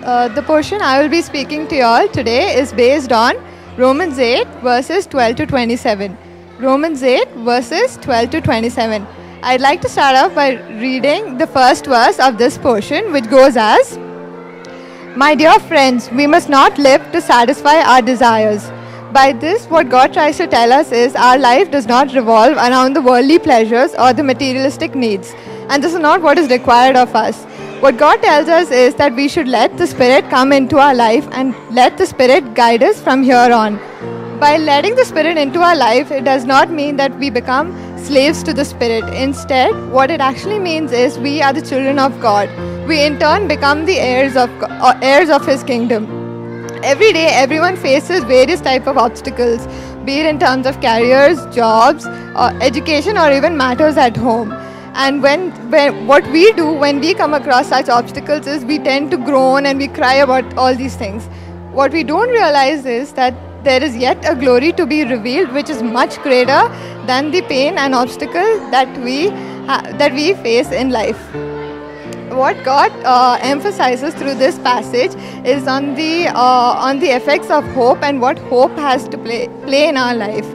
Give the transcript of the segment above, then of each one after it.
The portion I will be speaking to you all today is based on Romans 8 verses 12 to 27. Romans 8 verses 12 to 27. I'd like to start off by reading the first verse of this portion, which goes as, "My dear friends, we must not live to satisfy our desires." By this, what God tries to tell us is our life does not revolve around the worldly pleasures or the materialistic needs. And this is not what is required of us. What God tells us is that we should let the Spirit come into our life and let the Spirit guide us from here on. By letting the Spirit into our life, it does not mean that we become slaves to the Spirit. Instead, what it actually means is we are the children of God. We in turn become the heirs of His kingdom. Every day, everyone faces various types of obstacles, be it in terms of careers, jobs, education, or even matters at home. And what we do when we come across such obstacles is we tend to groan and we cry about all these things. What we don't realize is that there is yet a glory to be revealed which is much greater than the pain and obstacle that we face in life. What God emphasizes through this passage is on the effects of hope and what hope has to play in our life.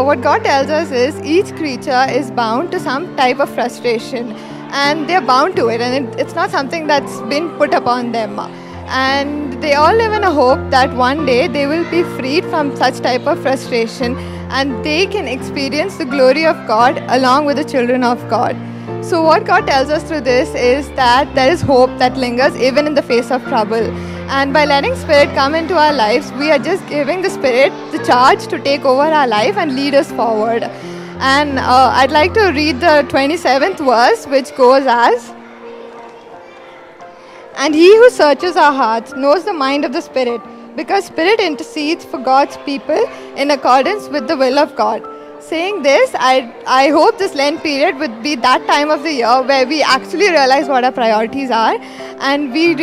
What God tells us is each creature is bound to some type of frustration, and they're bound to it, and it's not something that's been put upon them. And they all live in a hope that one day they will be freed from such type of frustration and they can experience the glory of God along with the children of God. So what God tells us through this is that there is hope that lingers even in the face of trouble. And by letting Spirit come into our lives, we are just giving the Spirit the charge to take over our life and lead us forward. And I'd like to read the 27th verse, which goes as, "And He who searches our hearts knows the mind of the Spirit, because Spirit intercedes for God's people in accordance with the will of God." Saying this, I hope this Lent period would be that time of the year where we actually realize what our priorities are, and we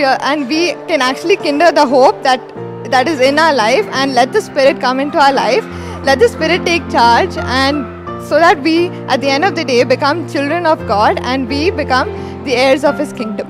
can actually kindle the hope that is in our life and let the Spirit come into our life, let the Spirit take charge, and so that we at the end of the day become children of God and we become the heirs of His kingdom.